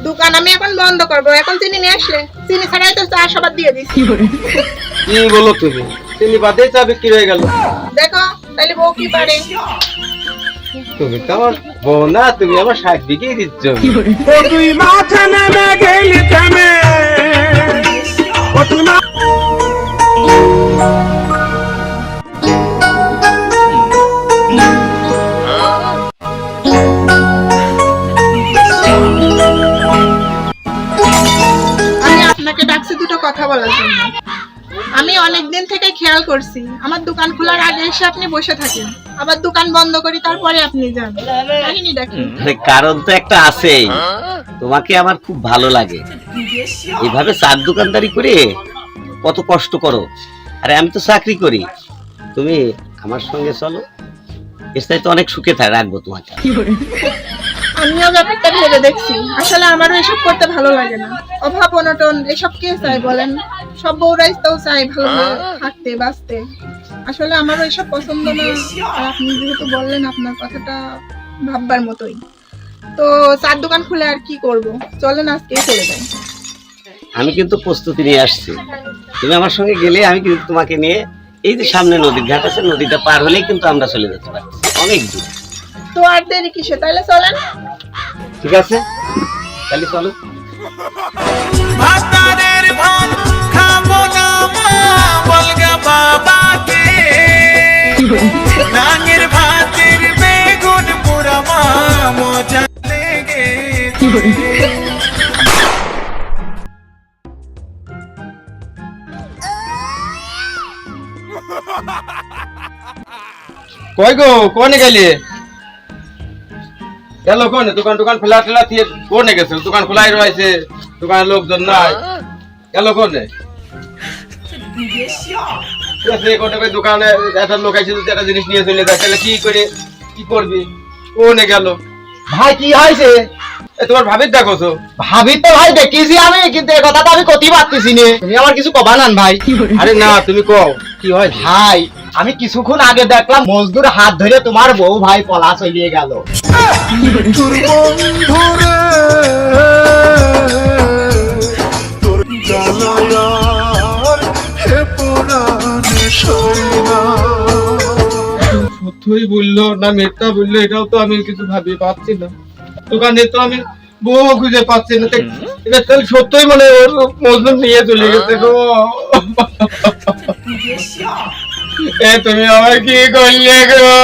দোকান আমি এখন বন্ধ করবো, এখন চিনি নিয়ে আসলে চিনি ছাড়াই তো চা সবার দিয়ে দিচ্ছি। কি বলো তুমি? চিনি বাদে চা বিক্রি হয়ে গেল। দেখো তাহলে বউ কি পারে। তুমি তো আমার বউ না, তুমি আমার শাক বিক্রি দিচ্ছ। তুই মাথা নেমে গেলি থেমে, আমি আপনাকে ডাকছি দুটো কথা বলার জন্য। আমি অনেকদিন থেকে খেয়াল করছি আমার দোকান খোলার আগে এসে আপনি বসে থাকেন, আবার দোকান বন্ধ করি তারপরে আপনি যান। কাহিনীটা কি? কারণ তো একটা আছেই, তোমাকে আমার খুব ভালো লাগে। এইভাবে চার দোকানদারি করে কত কষ্ট করো, আরে আমি তো চাকরি করি। তুমি আমার সঙ্গে চলো, এর চাইতে অনেক সুখে রাখবো তোমাকে। আমিও ব্যাপারটা ভেবে দেখছি, আসলে আমারও এসব করতে ভালো লাগে না। অভাব অনটন এসব কে চায় বলেন? সব বউরাই তো চায় ভালোভাবে থাকতে বাঁচতে। আসলে আমারও এসব পছন্দ না। আর আপনি যেহেতু বললেন আপনার কথাটা ভাববার মতোই, তো চার দোকান খুলে আর কি করব, চলেন আজকেই চলে যাই। আমি কিন্তু প্রস্তুতি নিয়ে আসছি, তুমি আমার সঙ্গে গেলে আমি কিন্তু তোমাকে নিয়ে এই যে সামনে নদীর ঘাট আছে, নদীটা পার হলেই কিন্তু আমরা চলে যেতে পারি, অনেক দূর। তো আর দেরি কিসে, তাহলে চলেন। ঠিক আছে, তাহলে চলো। ভাতারের ভাত খাবো না মা, বলগা বাবাকে, নাঙের ভাতের বেগুন পুরা মা, মজা লেগে কই গো, কোনে গেলে? গেল কোনে? দোকান টোকান খোলা টেলা দিয়ে কোনে গেছে? দোকান খোলাই রয়েছে, দোকানের লোকজন নাই, গেল কোনে? দোকানে একটা লোক আছে, একটা জিনিস নিয়ে চলে যায়, তাহলে কি করে কি করবি? কোনে গেল? ভাই কি হয়েছে? তোমার ভাবির দেখো তো। ভাবি তো ভাই দেখিছি আমি, কিন্তু এই কথা তো আমি কতি পারতেছি নে। তুমি আমার কিছু কবা নান ভাই। আরে না, তুমি কও কি হয়? ভাই আমি কিছুক্ষণ আগে দেখলাম মজদুর হাত ধরে তোমার বউ ভাই পলা চলিয়ে গেল। তোর বন্ধুরে তোর জানায়ার হে পুরানে সইনা। সত্যই বললো না মিথ্যা বললো, এটাও তো আমি কিছু ভাবি পাচ্ছি না। দোকানে তো আমি বউ খুঁজে পাচ্ছি না, এটা তাহলে সত্যই মানে মজদুর নিয়ে চলে গেছে গো। এ তুমি আমার কি করলে গো?